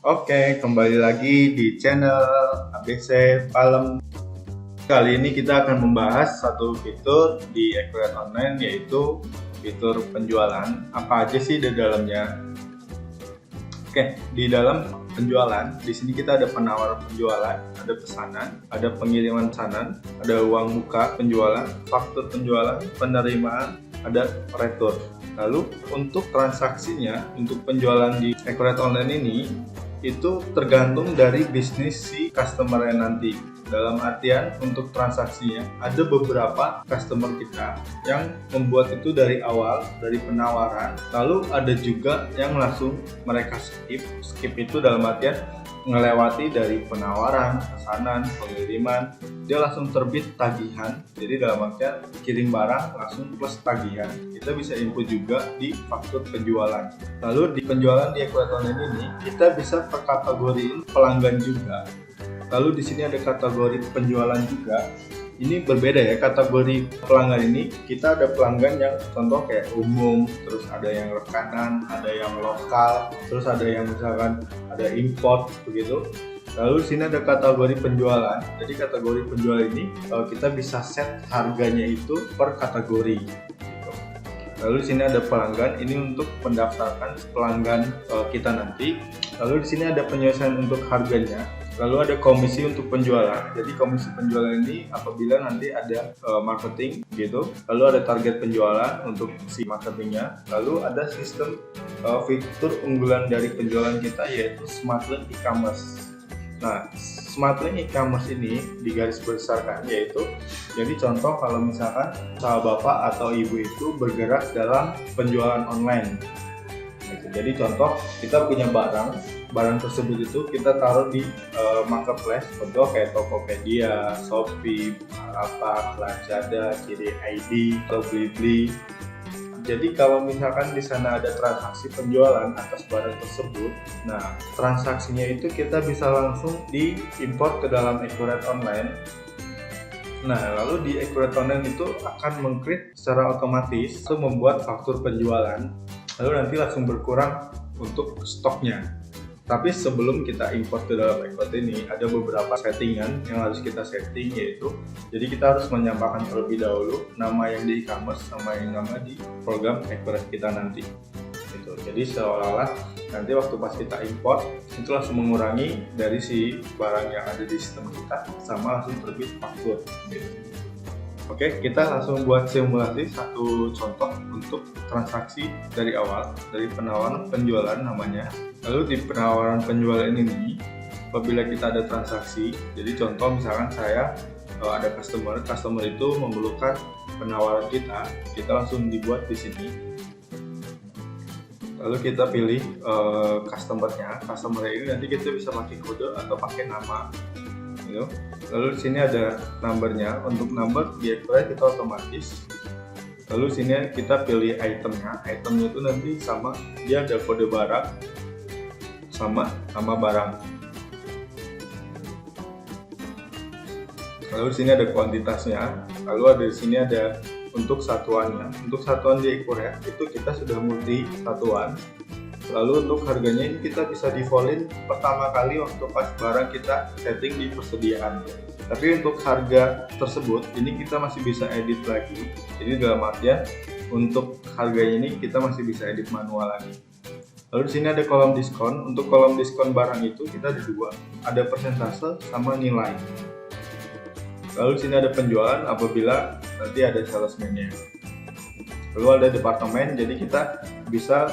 Oke, kembali lagi di channel ABC Palem. Kali ini kita akan membahas satu fitur di Accurate Online, yaitu fitur penjualan. Apa aja sih di dalamnya? Oke, di dalam penjualan, di sini kita ada penawaran penjualan, ada pesanan, ada pengiriman pesanan, ada uang muka penjualan, faktur penjualan, penerimaan, ada retur. Lalu untuk transaksinya, untuk penjualan di Accurate Online ini, itu tergantung dari bisnis si customer nanti. Dalam artian untuk transaksinya ada beberapa customer kita yang membuat itu dari awal, dari penawaran, lalu ada juga yang langsung mereka skip itu dalam artian melewati dari penawaran, pesanan, pengiriman, dia langsung terbit tagihan. Jadi dalam artian kirim barang langsung plus tagihan. Kita bisa input juga di faktur penjualan. Lalu di penjualan di Accurate Online ini kita bisa perkategoriin pelanggan juga. Lalu di sini ada kategori penjualan juga. Ini berbeda ya, kategori pelanggan ini kita ada pelanggan yang contoh kayak umum, terus ada yang rekanan, ada yang lokal, terus ada yang misalkan ada import begitu. Lalu di sini ada kategori penjualan. Jadi kategori penjualan ini kita bisa set harganya itu per kategori. Lalu di sini ada pelanggan, ini untuk mendaftarkan pelanggan kita nanti. Lalu di sini ada penyesuaian untuk harganya. Lalu ada komisi untuk penjualan. Jadi komisi penjualan ini apabila nanti ada marketing gitu. Lalu ada target penjualan untuk si marketingnya. Lalu ada sistem fitur unggulan dari penjualan kita, yaitu Smart Link e-commerce. Nah, Smart Link e-commerce ini digaris besarkan, yaitu jadi contoh kalau misalkan usaha bapak atau ibu itu bergerak dalam penjualan online. Jadi contoh kita punya barang tersebut itu kita taruh di marketplace, contoh kayak Tokopedia, Shopee, Bukalapak, Lazada, Kiri ID, atau Blibli. Jadi kalau misalkan di sana ada transaksi penjualan atas barang tersebut, nah transaksinya itu kita bisa langsung diimport ke dalam Accurate Online. Nah, lalu di Accurate Online itu akan meng-create secara otomatis untuk membuat faktur penjualan. Lalu nanti langsung berkurang untuk stoknya. Tapi sebelum kita import ke dalam Accurate ini, ada beberapa settingan yang harus kita setting, yaitu jadi kita harus menyampaikan terlebih dahulu nama yang di e-commerce sama yang nama di program Accurate kita nanti. Gitu. Jadi seolah-olah nanti waktu pas kita import itu langsung mengurangi dari si barang yang ada di sistem kita sama langsung terbit faktur. Gitu. Oke, kita langsung buat simulasi satu contoh untuk transaksi dari awal, dari penawaran penjualan namanya. Lalu di penawaran penjualan ini, apabila kita ada transaksi, jadi contoh misalkan saya ada customer itu memerlukan penawaran kita langsung dibuat di sini. Lalu kita pilih customer-nya ini nanti kita bisa pakai kode atau pakai nama. Lalu di sini ada numbernya. Untuk number di Accurate kita otomatis. Lalu sini kita pilih itemnya itu nanti sama, dia ada kode barang sama nama barang. Lalu di sini ada kuantitasnya. Lalu ada di sini ada untuk satuannya. Untuk satuan di Accurate itu kita sudah multi satuan. Lalu untuk harganya ini kita bisa defaultin pertama kali waktu pas barang kita setting di persediaan. Tapi untuk harga tersebut ini kita masih bisa edit lagi. Jadi dalam artian untuk harganya ini kita masih bisa edit manual lagi. Lalu di sini ada kolom diskon. Untuk kolom diskon barang itu kita ada dua, ada persentase sama nilai. Lalu di sini ada penjualan apabila nanti ada salesman-nya. Lalu ada departemen, jadi kita bisa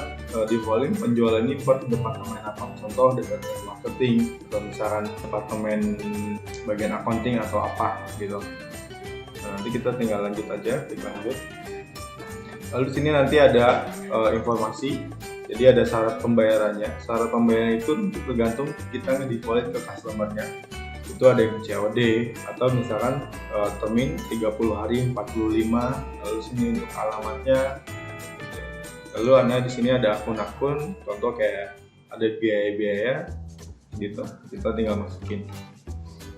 defaultin penjualan ini per departemen apa. Contoh departemen marketing, atau misalkan departemen bagian accounting atau apa gitu. Nah, nanti kita tinggal lanjut aja, klik lanjut. Lalu di sini nanti ada informasi, jadi ada syarat pembayarannya. Syarat pembayaran itu tergantung kita nge-default ke customer-nya. Itu ada yang COD atau misalkan termin 30 hari 45. Lalu sini untuk alamatnya. Lalu di sini ada akun-akun, contoh kayak ada biaya-biaya gitu. Kita tinggal masukin.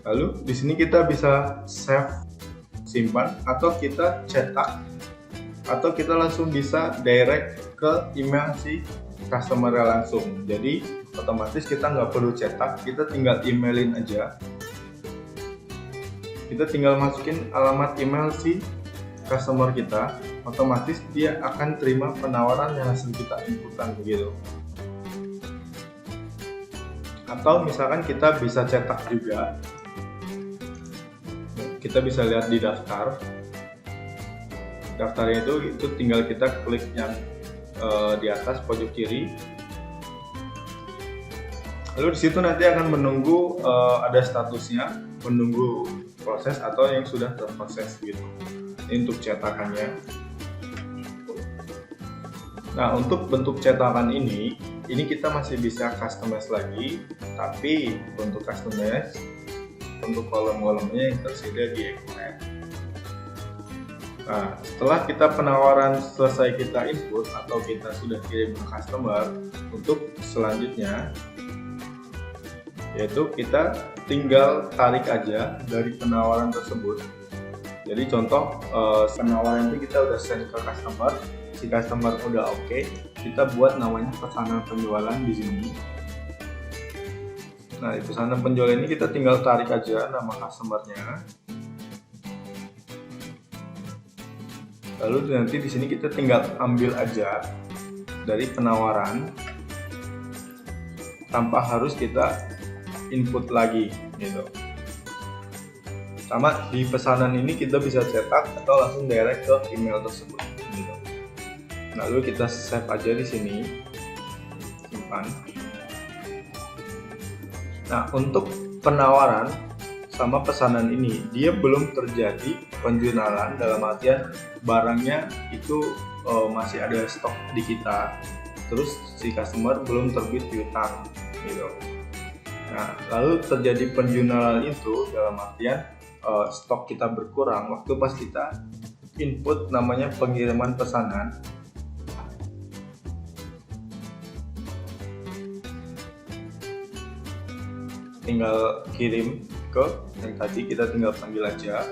Lalu di sini kita bisa save, simpan, atau kita cetak, atau kita langsung bisa direct ke email si customer langsung. Jadi otomatis kita nggak perlu cetak, kita tinggal emailin aja. Kita tinggal masukin alamat email si customer kita, otomatis dia akan terima penawaran yang hasil kita inputan begitu. Atau misalkan kita bisa cetak juga, kita bisa lihat di daftarnya itu tinggal kita klik yang di atas pojok kiri. Lalu di situ nanti akan menunggu ada statusnya, menunggu proses atau yang sudah terproses gitu. Ini untuk cetakannya. Nah, untuk bentuk cetakan ini kita masih bisa customize lagi, tapi untuk customize untuk kolom-kolomnya yang tersedia di Acrobat. Nah, setelah kita penawaran selesai kita input atau kita sudah kirim ke customer, untuk selanjutnya yaitu kita tinggal tarik aja dari penawaran tersebut. Jadi contoh penawaran itu kita udah send ke customer, si customer udah oke, kita buat namanya pesanan penjualan di sini. Nah, di pesanan penjualan ini kita tinggal tarik aja nama customernya. Lalu nanti di sini kita tinggal ambil aja dari penawaran tanpa harus kita input lagi gitu. Sama di pesanan ini kita bisa cetak atau langsung direct ke email tersebut gitu. Lalu kita save aja di sini, simpan. Nah, untuk penawaran sama pesanan ini dia belum terjadi penjualan, dalam artian barangnya itu masih ada stok di kita, terus si customer belum terbit piutang gitu. Nah, lalu terjadi penjualan itu dalam artian stok kita berkurang waktu pas kita input namanya pengiriman pesanan. Tinggal kirim ke yang tadi, kita tinggal panggil aja.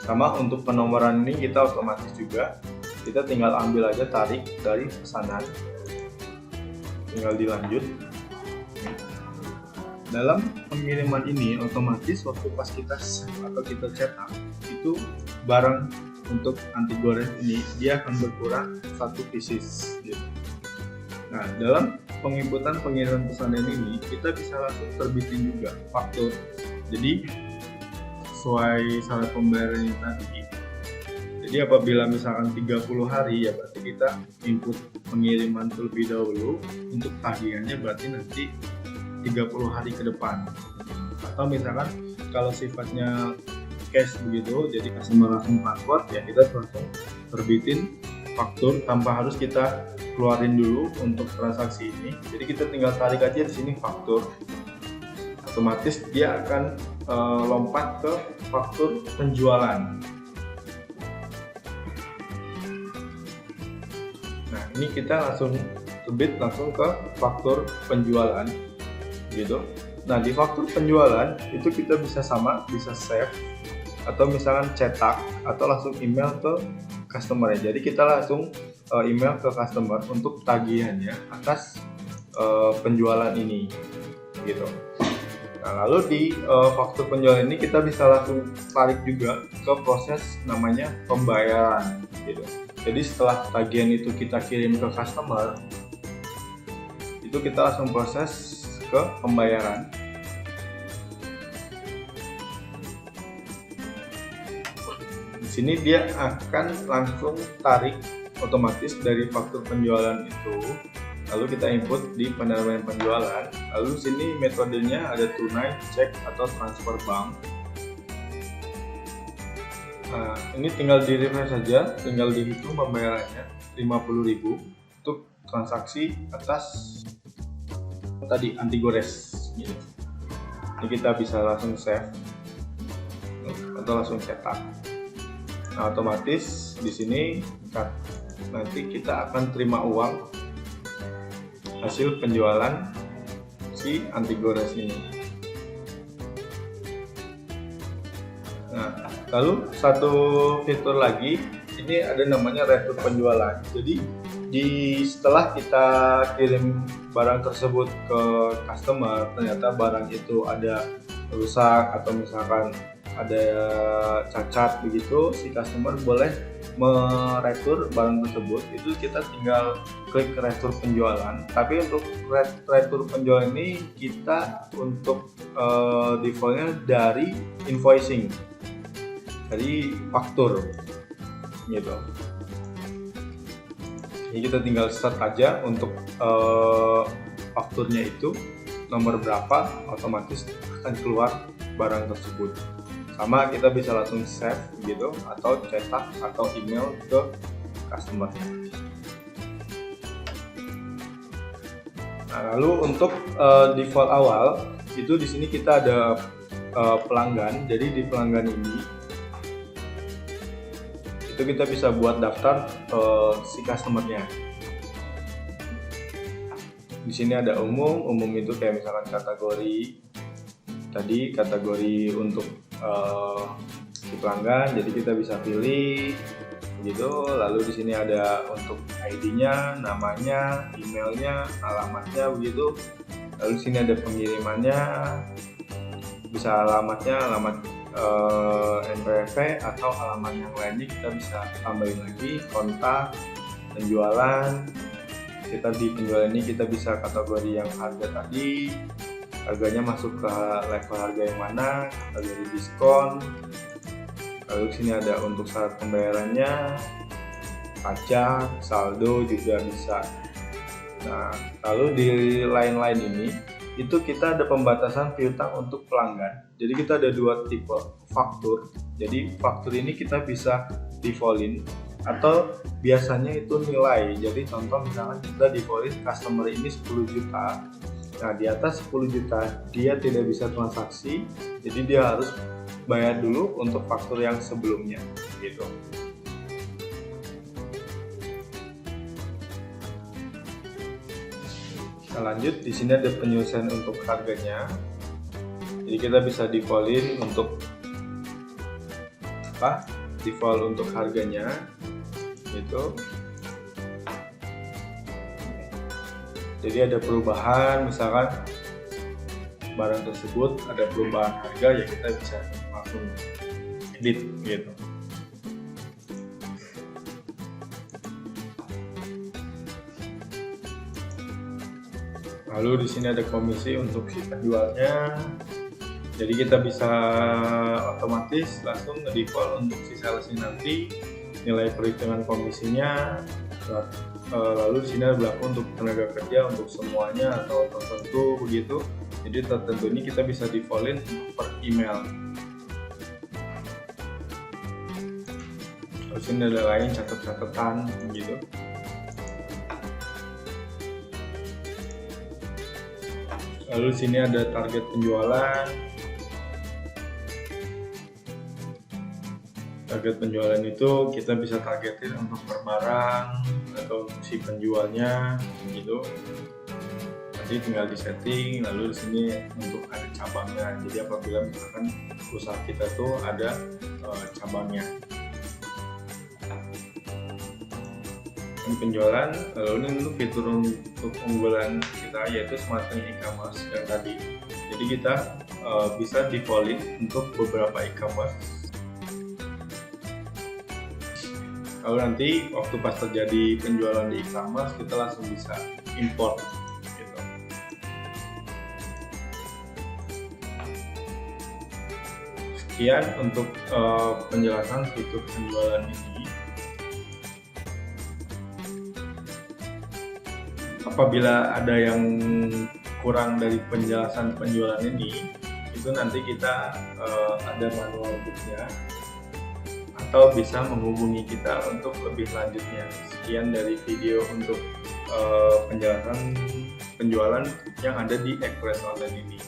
Sama untuk penomoran ini kita otomatis juga, kita tinggal ambil aja, tarik dari pesanan, tinggal dilanjut. Dalam pengiriman ini otomatis waktu pas kita save atau kita cetak itu barang untuk anti gores ini dia akan berkurang 1 pieces gitu. Nah, dalam penginputan pengiriman pesanan ini kita bisa langsung terbitin juga faktur. Jadi sesuai syarat pembayaran yang tadi. Jadi apabila misalkan 30 hari ya berarti kita input pengiriman terlebih dahulu, untuk tagihannya berarti nanti 30 hari ke depan. Atau misalkan kalau sifatnya cash begitu, jadi customer langsung password ya kita langsung terbitin faktur tanpa harus kita keluarin dulu untuk transaksi ini. Jadi kita tinggal tarik aja di sini faktur, otomatis dia akan lompat ke faktur penjualan. Nah, ini kita langsung terbit langsung ke faktur penjualan gitu. Nah, di faktur penjualan itu kita bisa bisa save atau misalkan cetak atau langsung email ke customer ya. Jadi kita langsung email ke customer untuk tagihannya atas penjualan ini gitu. Nah, lalu di faktur penjualan ini kita bisa langsung tarik juga ke proses namanya pembayaran gitu. Jadi setelah tagihan itu kita kirim ke customer, itu kita langsung proses ke pembayaran. Di sini dia akan langsung tarik otomatis dari faktur penjualan itu, lalu kita input di pendalaman penjualan. Lalu sini metodenya ada tunai, cek atau transfer bank. Nah, ini tinggal di refresh saja, tinggal dihitung pembayarannya 50.000 untuk transaksi atas tadi anti gores gitu. Ini kita bisa langsung save atau langsung cetak. Nah, otomatis di sini nanti kita akan terima uang hasil penjualan si anti gores ini. Nah, Lalu satu fitur lagi, ini ada namanya retur penjualan. Jadi setelah kita kirim barang tersebut ke customer, ternyata barang itu ada rusak atau misalkan ada cacat begitu, si customer boleh meretur barang tersebut. Itu kita tinggal klik retur penjualan. Tapi untuk retur penjualan ini kita untuk defaultnya dari invoicing, dari faktur gitu. Jadi kita tinggal start aja untuk fakturnya itu nomor berapa, otomatis akan keluar barang tersebut. Sama kita bisa langsung save gitu atau cetak atau email ke customer. Nah, lalu untuk default awal itu di sini kita ada pelanggan. Jadi di pelanggan ini itu kita bisa buat daftar si customernya. Di sini ada umum itu kayak misalkan kategori tadi, kategori untuk si pelanggan. Jadi kita bisa pilih gitu. Lalu di sini ada untuk ID-nya, namanya, emailnya, alamatnya begitu. Lalu di sini ada pengirimannya, bisa alamatnya, alamat NPWP atau alamat yang lainnya kita bisa tambahin lagi. Kontak, penjualan, kita di penjualan ini kita bisa kategori yang harga tadi, harganya masuk ke level harga yang mana, kategori diskon. Lalu sini ada untuk syarat pembayarannya, pajak, saldo juga bisa. Nah, lalu di lain-lain ini itu kita ada pembatasan piutang untuk pelanggan. Jadi kita ada dua tipe faktur. Jadi faktur ini kita bisa defaultin atau biasanya itu nilai. Jadi contoh misalkan kita defaultin customer ini 10 juta. Nah, di atas 10 juta dia tidak bisa transaksi, jadi dia harus bayar dulu untuk faktur yang sebelumnya gitu. Kita lanjut, di sini ada penyesuaian untuk harganya. Jadi kita bisa defaultin untuk default untuk harganya gitu. Jadi ada perubahan, misalkan barang tersebut ada perubahan harga, ya kita bisa langsung edit gitu. Lalu di sini ada komisi untuk si penjualnya. Jadi kita bisa otomatis langsung nge-default untuk si salesnya nanti nilai perhitungan komisinya. Lalu di sini ada berlaku untuk tenaga kerja untuk semuanya atau tertentu begitu. Jadi tertentu ini kita bisa defaultin per email. Lalu sini ada lain catatan gitu. Lalu di sini ada target penjualan. Target penjualan itu kita bisa targetin untuk per barang atau si penjualnya gitu. Nanti tinggal di setting. Lalu di sini untuk ada cabangnya. Jadi apabila misalkan usaha kita tuh ada cabangnya. Ini penjualan. Lalu ini untuk fitur untuk unggulan kita yaitu Smart Link e-commerce yang tadi. Jadi kita bisa defaultin untuk beberapa e-commerce. Lalu nanti waktu pas terjadi penjualan di e-commerce kita langsung bisa import gitu. Sekian untuk penjelasan fitur penjualan ini. Apabila ada yang kurang dari penjelasan penjualan ini, itu nanti kita ada manual booknya atau bisa menghubungi kita untuk lebih lanjutnya. Sekian dari video untuk penjelasan penjualan yang ada di Accurate Online ini.